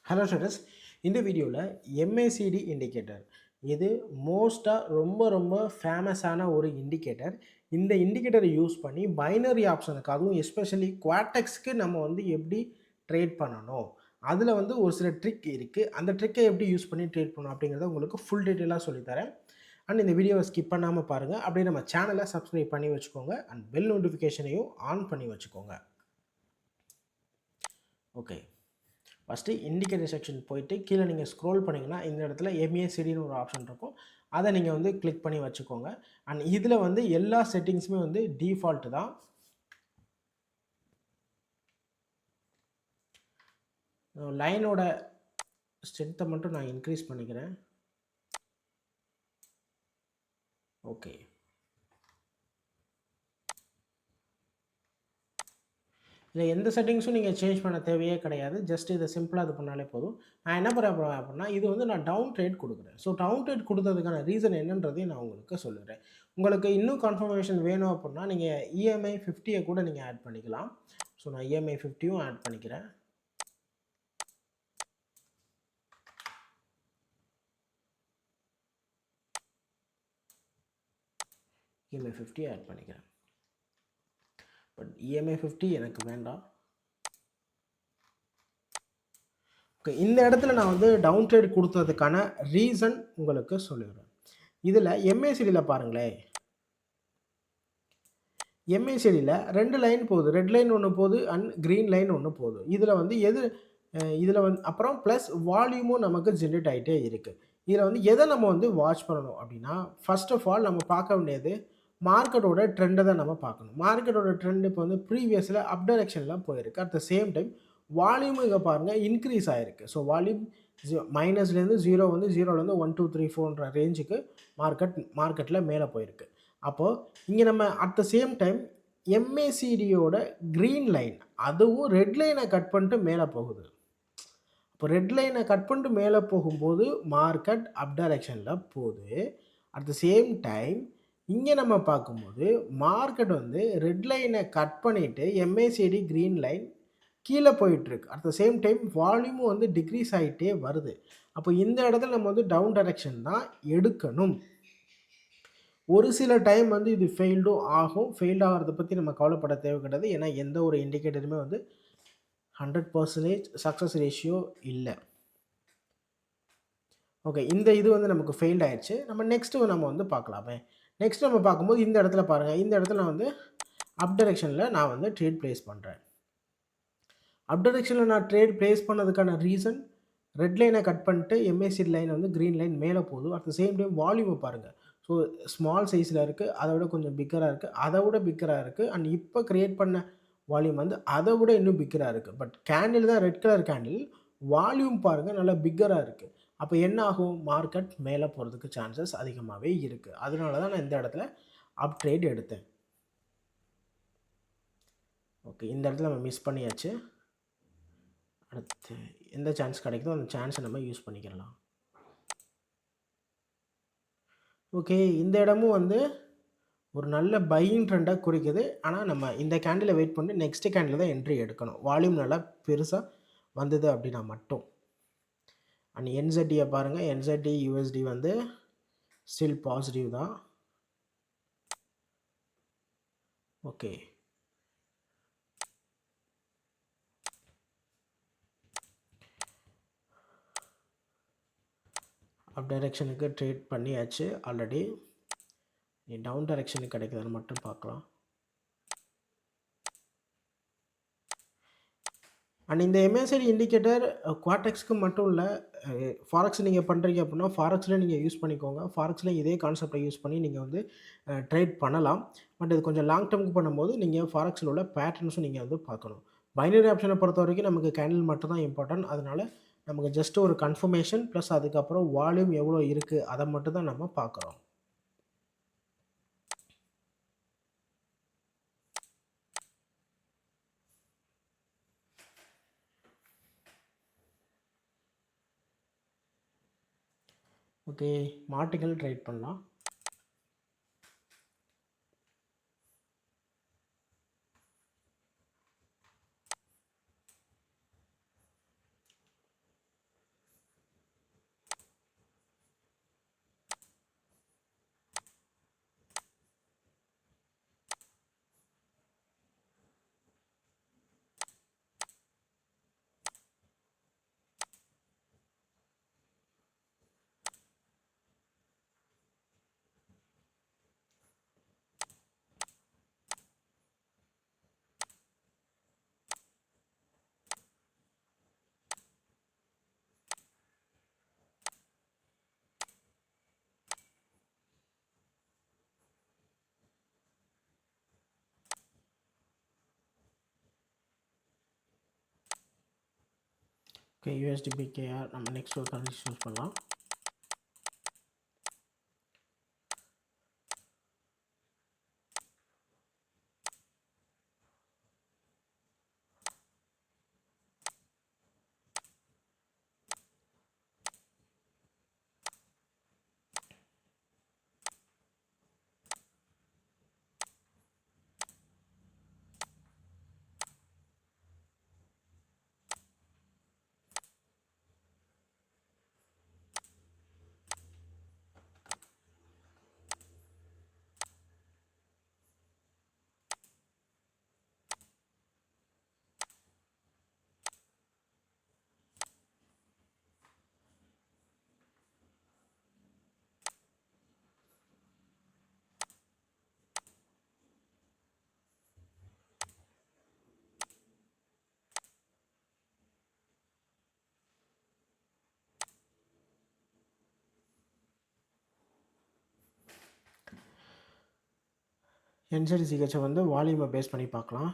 Hello students, இந்த வீடியோவில் MACD indicator இது மோஸ்ட்டாக ரொம்ப ஃபேமஸான ஒரு இண்டிகேட்டர். இந்த இண்டிகேட்டரை யூஸ் பண்ணி பைனரி ஆப்ஷனுக்கு, அதுவும் எஸ்பெஷலி குவாட்டெக்ஸ்க்கு நம்ம வந்து எப்படி ட்ரேட் பண்ணணும், அதில் வந்து ஒரு சில ட்ரிக் இருக்குது. அந்த ட்ரிக்கை எப்படி யூஸ் பண்ணி ட்ரேட் பண்ணணும் அப்படிங்கிறத உங்களுக்கு ஃபுல் டீட்டெயிலாக சொல்லித்தரேன். அண்ட் இந்த வீடியோவை ஸ்கிப் பண்ணாமல் பாருங்கள். அப்படியே நம்ம சேனலை சப்ஸ்கிரைப் பண்ணி வச்சுக்கோங்க அண்ட் பெல் நோட்டிஃபிகேஷனையும் ஆன் பண்ணி வச்சுக்கோங்க. ஓகே, ஃபஸ்ட்டு இண்டிகேட்டர் செக்ஷன் போயிட்டு கீழே நீங்கள் ஸ்க்ரோல் பண்ணிங்கன்னா இந்த இடத்துல எம்ஏசிடின்னு ஒரு ஆப்ஷன் இருக்கும். அதை நீங்கள் வந்து கிளிக் பண்ணி வச்சுக்கோங்க. அண்ட் இதில் வந்து எல்லா செட்டிங்ஸுமே வந்து டிஃபால்ட்டு தான். லைனோட ஸ்ட்ரென்த்தை மட்டும் நான் இன்க்ரீஸ் பண்ணிக்கிறேன். ஓகே, இதில் எந்த செட்டிங்ஸும் நீங்கள் சேஞ்ச் பண்ண தேவையே கிடையாது. ஜஸ்ட் இதை சிம்பிளாக இது பண்ணாலே போதும். நான் என்ன பண்ணுறேன் அப்படின்னா, இது வந்து நான் டவுன் ட்ரேட் கொடுக்குறேன். ஸோ டவுன் ட்ரேட் கொடுத்ததுக்கான ரீசன் என்னன்றதையும் நான் உங்களுக்கு சொல்லுறேன். உங்களுக்கு இன்னும் கன்ஃபர்மேஷன் வேணும் அப்படின்னா நீங்கள் இஎம்ஐ 50 கூட நீங்கள் ஆட் பண்ணிக்கலாம். ஸோ நான் இஎம்ஐ 50யும் ஆட் பண்ணிக்கிறேன். இஎம்ஐ 50 ஆட் பண்ணிக்கிறேன். பட் இஎம்ஐ 50 எனக்கு வேண்டாம். ஓகே, இந்த இடத்துல நான் வந்து டவுன் ட்ரேட் கொடுத்ததுக்கான ரீசன் உங்களுக்கு சொல்லிடுறேன். இதில் எம்ஏசிடியில் பாருங்களேன், எம்ஏசிடியில் 2 லைன் போகுது. ரெட் லைன் ஒன்று போகுது அண்ட் க்ரீன் லைன் ஒன்று போகுது. இதில் வந்து இதில் வந்து அப்புறம் ப்ளஸ் வால்யூமும் நமக்கு ஜென்ரேட் ஆகிட்டே இருக்குது. இதில் வந்து எதை நம்ம வந்து வாட்ச் பண்ணணும் அப்படின்னா, ஃபர்ஸ்ட் ஆஃப் ஆல் நம்ம பார்க்க வேண்டியது மார்க்கெட்டோட ட்ரெண்டை தான் நம்ம பார்க்கணும். மார்க்கெட்டோட ட்ரெண்ட் இப்போ வந்து ப்ரீவியஸில் அப் டைரெக்ஷனில் போயிருக்கு. அட் த சேம் டைம் வால்யூமும் இங்கே பாருங்கள் இன்க்ரீஸ் ஆகிருக்கு. ஸோ வால்யூம் மைனஸ்லேருந்து 0 வந்து 0லேருந்து 1 2 3 4ன்ற ரேஞ்சுக்கு மார்க்கெட்டில் மேலே போயிருக்கு. அப்போது இங்கே நம்ம அட் த சேம் டைம் எம்ஏசிடியோட க்ரீன் லைன் அதுவும் ரெட் லைனை கட் பண்ணிட்டு மேலே போகுது. இப்போ ரெட் லைனை கட் பண்ணிட்டு மேலே போகும்போது மார்க்கெட் அப் டைரெக்ஷனில் போகுது. அட் த சேம் டைம் இங்கே நம்ம பார்க்கும்போது மார்க்கெட் வந்து ரெட் லைனை கட் பண்ணிவிட்டு எம்ஏசிடி க்ரீன் லைன் கீழே போயிட்டுருக்கு. அட் த சேம் டைம் வால்யூமும் வந்து டிக்ரீஸ் ஆகிட்டே வருது. அப்போ இந்த இடத்துல நம்ம வந்து டவுன் டைரெக்ஷன் தான் எடுக்கணும். ஒரு சில டைம் வந்து இது ஃபெயில்டும் ஆகும். ஃபெயில்ட் ஆகிறத பற்றி நம்ம கவலைப்பட தேவை கிடையாது. ஏன்னா எந்த ஒரு இண்டிகேட்டருமே வந்து 100% சக்ஸஸ் ரேஷியோ இல்லை. ஓகே, இந்த இது வந்து நமக்கு ஃபெயில்ட் ஆயிடுச்சு. நம்ம நெக்ஸ்ட்டு நம்ம வந்து பார்க்கலாமே. நெக்ஸ்ட் நம்ம பார்க்கும்போது இந்த இடத்துல பாருங்கள், இந்த இடத்துல நான் வந்து அப் டைரெக்ஷனில் நான் வந்து ட்ரேட் ப்ளேஸ் பண்ணுறேன். அப் டைரெக்ஷனில் நான் ட்ரேட் ப்ளேஸ் பண்ணதுக்கான ரீசன், ரெட் லைனை கட் பண்ணிட்டு எம்ஏசிடி லைன் வந்து க்ரீன் லைன் மேலே போகுது. அட் த சேம் டைம் வால்யூமை பாருங்கள். ஸோ ஸ்மால் சைஸில் இருக்குது, அதை விட கொஞ்சம் பிக்கராக இருக்குது, அதை விட பிக்கராக இருக்குது. அண்ட் இப்போ க்ரியேட் பண்ண வால்யூம் வந்து அதை விட இன்னும் பிக்கராக இருக்குது. பட் கேண்டில் தான் ரெட் கலர் கேண்டில், வால்யூம் பாருங்கள் நல்லா பிக்கராக இருக்குது. அப்போ என்ன ஆகும், மார்க்கெட் மேலே போகிறதுக்கு சான்சஸ் அதிகமாகவே இருக்குது. அதனால தான் நான் இந்த இடத்துல அப் ட்ரேட் எடுத்தேன். ஓகே, இந்த இடத்துல நம்ம மிஸ் பண்ணியாச்சு. அடுத்து எந்த சான்ஸ் கிடைக்குதோ அந்த சான்ஸை நம்ம யூஸ் பண்ணிக்கலாம். ஓகே, இந்த இடமும் வந்து ஒரு நல்ல பையிங் ட்ரெண்டாக குறிக்குது. ஆனால் நம்ம இந்த கேண்டிலை வெயிட் பண்ணி நெக்ஸ்ட் கேண்டில் தான் என்ட்ரி எடுக்கணும். வால்யூம் நல்லா பெருசாக வந்தது அப்படின்னா மட்டும். அண்ட் என்செட்டியை பாருங்கள், என்செட்டி யூஎஸ்டி வந்து ஸ்டில் பாசிட்டிவ் தான். ஓகே, அப் டைரெக்ஷனுக்கு ட்ரேட் பண்ணியாச்சு ஆல்ரெடி. டவுன் டைரெக்ஷனுக்கு கிடைக்குதுன்னு மட்டும் பார்க்கலாம். அண்ட் இந்த எம்ஏசிடி இண்டிகேட்டர் குவாட்டெக்ஸ்க்கு மட்டும் இல்லை, ஃபாரெக்ஸ் நீங்கள் பண்ணுறீங்க அப்படின்னா ஃபாரெக்ஸில் நீங்கள் யூஸ் பண்ணிக்கோங்க. ஃபாரெக்ஸில் இதே கான்செப்டை யூஸ் பண்ணி நீங்கள் வந்து ட்ரேட் பண்ணலாம். பட் இது கொஞ்சம் லாங் டேர்முக்கு பண்ணும்போது நீங்கள் ஃபாரெக்ஸில் உள்ள பேட்டர்ன்ஸும் நீங்கள் வந்து பார்க்கணும். பைனரி ஆப்ஷனை பொறுத்த வரைக்கும் நமக்கு கேண்டில் மட்டும் தான் இம்பார்ட்டன்ட். அதனால் நமக்கு ஜஸ்ட் ஒரு கன்ஃபர்மேஷன் ப்ளஸ் அதுக்கப்புறம் வால்யூம் எவ்வளோ இருக்குது அதை மட்டும் தான் நம்ம பார்க்குறோம். ஓகே, மார்டிகல் ட்ரேட் பண்ணலாம். ஓகே, USDBKR நம்ம நெக்ஸ்ட் ஒரு கரன்சி சூஸ் பண்ணலாம். NZCH வந்து வால்யூமை பேஸ் பண்ணி பார்க்கலாம்.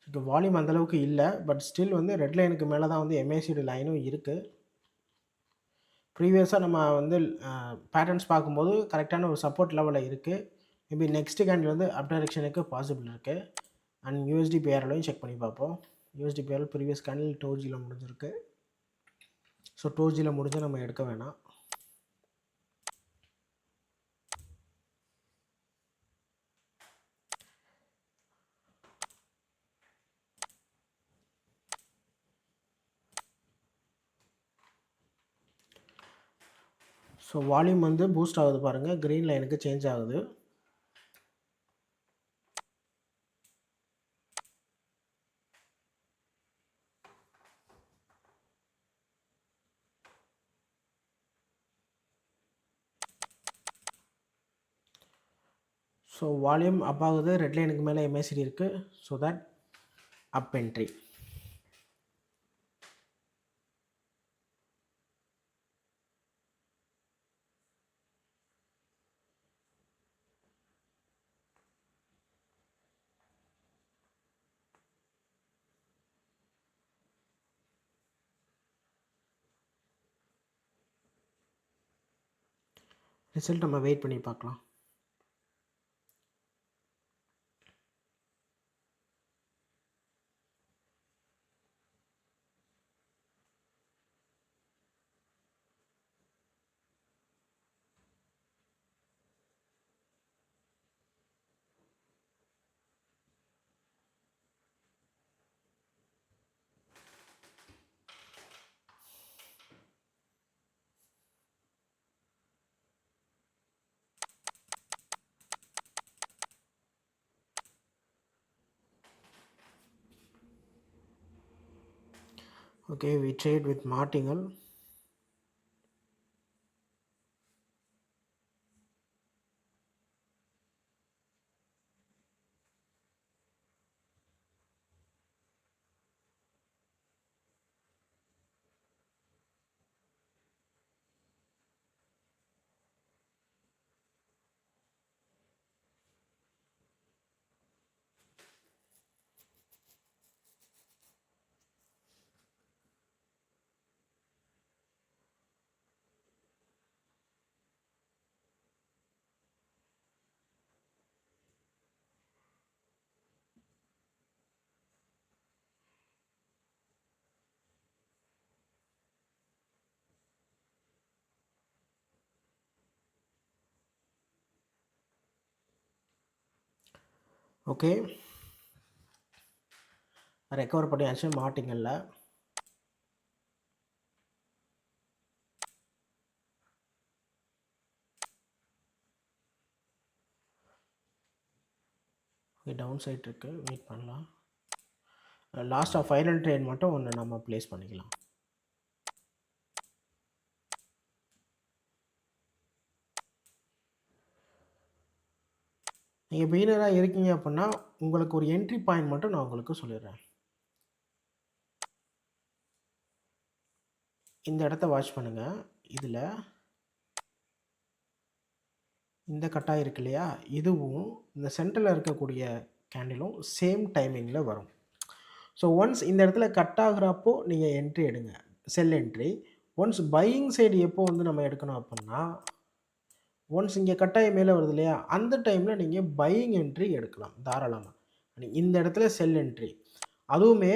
இப்போ வால்யூம் அந்தளவுக்கு இல்லை, பட் ஸ்டில் வந்து ரெட் லைனுக்கு மேலே தான் வந்து MACD லைனும் இருக்குது. ப்ரீவியஸாக நம்ம வந்து பேட்டர்ன்ஸ் பார்க்கும்போது கரெக்டான ஒரு சப்போர்ட் லெவலில் இருக்குது. மேபி நெக்ஸ்ட் கேண்டில் வந்து அப் டைரெக்ஷனுக்கு பாசிபிள் இருக்குது. அண்ட் USDPRலையும் செக் பண்ணி பார்ப்போம். USDPR ப்ரீவியஸ் கேண்டில் டோஜியில் முடிஞ்சிருக்கு. ஸோ டோஜியில் முடிஞ்சால் நம்ம எடுக்க வேணாம். ஸோ வால்யூம் வந்து பூஸ்ட் ஆகுது பாருங்கள், க்ரீன் லைனுக்கு சேஞ்ச் ஆகுது. ஸோ வால்யூம் அப் ஆகுது, ரெட் லைனுக்கு மேலே MACD இருக்குது. So that up entry. Result நம்ம வெயிட் பண்ணி பார்க்கலாம். Okay, we trade with Martingale. Okay, recover பண்ணியாச்சு மார்ட்டிங்கல்ல. ஓகே, டவுன் சைட் இருக்குது, வெயிட் பண்ணலாம். லாஸ்ட்டாக ஃபைனல் ட்ரேட் மட்டும் ஒன்று நம்ம ப்ளேஸ் பண்ணிக்கலாம். நீங்கள் பிகினராக இருக்கீங்க அப்படின்னா உங்களுக்கு ஒரு என்ட்ரி பாயிண்ட் மட்டும் நான் உங்களுக்கு சொல்லிடுறேன். இந்த இடத்த வாட்ச் பண்ணுங்கள். இதில் இந்த கட்டாக இருக்கு இல்லையா, இதுவும் இந்த சென்டரில் இருக்கக்கூடிய கேண்டிலும் சேம் டைமிங்கில் வரும். ஸோ ஒன்ஸ் இந்த இடத்துல கட் ஆகுறப்போ நீங்கள் என்ட்ரி எடுங்க, செல் என்ட்ரி. ஒன்ஸ் பையிங் சைடு எப்போ வந்து நம்ம எடுக்கணும் அப்படின்னா, ஒன்ஸ் இங்கே கட்டாயம் மேலே வருது இல்லையா, அந்த டைமில் நீங்கள் பையிங் என்ட்ரி எடுக்கலாம் தாராளமாக. இந்த இடத்துல செல் என்ட்ரி. அதுவுமே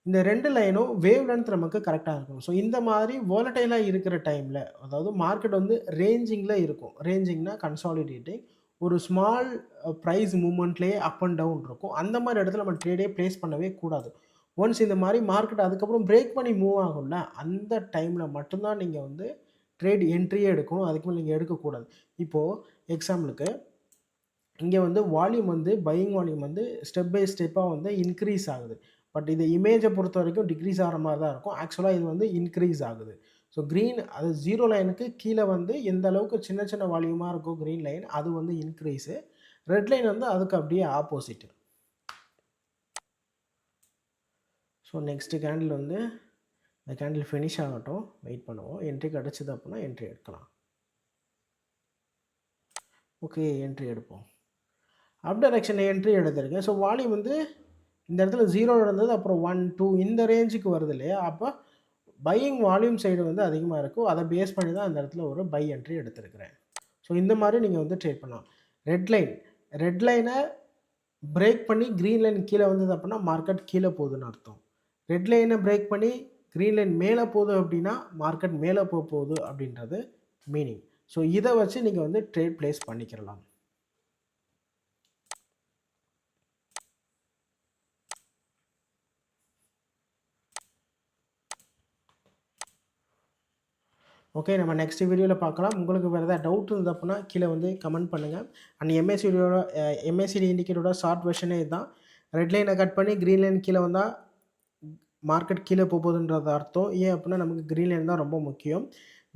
இந்த 2 லைனும் வேவ் லென்த் நமக்கு கரெக்டாக இருக்கணும். ஸோ இந்த மாதிரி வோலடைலாக இருக்கிற டைமில், அதாவது மார்க்கெட் வந்து ரேஞ்சிங்கில் இருக்கும். ரேஞ்சிங்னா கன்சாலிடேட்டிங். ஒரு ஸ்மால் ப்ரைஸ் மூவ்மெண்ட்லேயே அப் அண்ட் டவுன் இருக்கும். அந்த மாதிரி இடத்துல நம்ம ட்ரேடே ப்ளேஸ் பண்ணவே கூடாது. ஒன்ஸ் இந்த மாதிரி மார்க்கெட் அதுக்கப்புறம் பிரேக் பண்ணி மூவ் ஆகும்ல, அந்த டைமில் மட்டும்தான் நீங்கள் வந்து ட்ரேட் என்ட்ரியே எடுக்கணும். அதுக்கு மேலே நீங்கள் எடுக்கக்கூடாது. இப்போது எக்ஸாம்பிளுக்கு இங்கே வந்து வால்யூம் வந்து பையிங் வால்யூம் வந்து ஸ்டெப் பை ஸ்டெப்பாக வந்து இன்க்ரீஸ் ஆகுது. பட் இது இமேஜை பொறுத்த வரைக்கும் டிக்ரீஸ் ஆகிற மாதிரி தான் இருக்கும். ஆக்சுவலாக இது வந்து இன்க்ரீஸ் ஆகுது. ஸோ க்ரீன் அது 0 லைனுக்கு கீழே வந்து எந்த அளவுக்கு சின்ன சின்ன வால்யூமாக இருக்கும் க்ரீன் லைன், அது வந்து இன்க்ரீஸு. ரெட் லைன் வந்து அதுக்கு அப்படியே ஆப்போசிட்டு. ஸோ நெக்ஸ்ட்டு கேண்டில் வந்து இந்த கேண்டில் ஃபினிஷ் ஆகட்டும், வெயிட் பண்ணுவோம். என்ட்ரி கிடச்சிது அப்படின்னா என்ட்ரி எடுக்கலாம். ஓகே, என்ட்ரி எடுப்போம். அப் டைரக்ஷனில் என்ட்ரி எடுத்திருக்கேன். ஸோ வால்யூம் வந்து இந்த இடத்துல 0 இருந்தது, அப்புறம் 1, 2 இந்த ரேஞ்சுக்கு வருது இல்லையா, அப்போ பையிங் வால்யூம் சைடு வந்து அதிகமாக இருக்கும். அதை பேஸ் பண்ணி தான் அந்த இடத்துல ஒரு பை என்ட்ரி எடுத்திருக்கிறேன். ஸோ இந்த மாதிரி நீங்கள் வந்து ட்ரேட் பண்ணலாம். ரெட் லைனை பிரேக் பண்ணி க்ரீன் லைன் கீழே வந்தது அப்படின்னா மார்க்கெட் கீழே போகுதுன்னு அர்த்தம். ரெட் லைனை பிரேக் பண்ணி க்ரீன் லைன் மேலே போகுது அப்படின்னா மார்க்கெட் மேலே போகுது அப்படின்றது மீனிங். ஸோ இதை வச்சு நீங்கள் வந்து ட்ரேட் ப்ளேஸ் பண்ணிக்கிறலாம். ஓகே, நம்ம நெக்ஸ்ட் வீடியோவில் பார்க்கலாம். உங்களுக்கு வேறு ஏதாவது டவுட் இருந்தது அப்படின்னா கீழே வந்து கமெண்ட் பண்ணுங்கள். அண்ட் எம்ஏசிடி இண்டிகேட்டரோட ஷார்ட் வெர்ஷனே இதுதான். ரெட் லைனை கட் பண்ணி க்ரீன் லைன் கீழே வந்தால் மார்க்கெட் கீழே போகுதுன்றது அர்த்தம். ஏன் அப்படின்னா நமக்கு க்ரீன் லைன் தான் ரொம்ப முக்கியம்.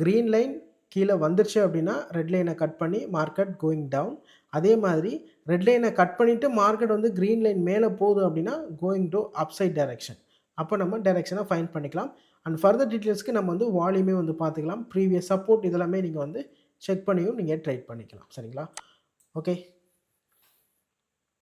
க்ரீன் லைன் கீழே வந்துருச்சு அப்படின்னா ரெட் லைனை கட் பண்ணி மார்க்கெட் கோயிங் டவுன். அதே மாதிரி ரெட் லைனை கட் பண்ணிவிட்டு மார்க்கெட் வந்து க்ரீன் லைன் மேலே போகுது அப்படின்னா கோயிங் டு அப்சைட் டைரக்ஷன். அப்போ நம்ம டைரக்ஷனை ஃபைண்ட் பண்ணிக்கலாம். அண்ட் ஃபர்தர் டீட்டெயில்ஸ்க்கு நம்ம வந்து வால்யூமே வந்து பார்த்துக்கலாம். ப்ரீவியஸ் சப்போர்ட் இதெல்லாமே நீங்கள் வந்து செக் பண்ணியும் நீங்கள் ட்ரேட் பண்ணிக்கலாம். சரிங்களா? ஓகே.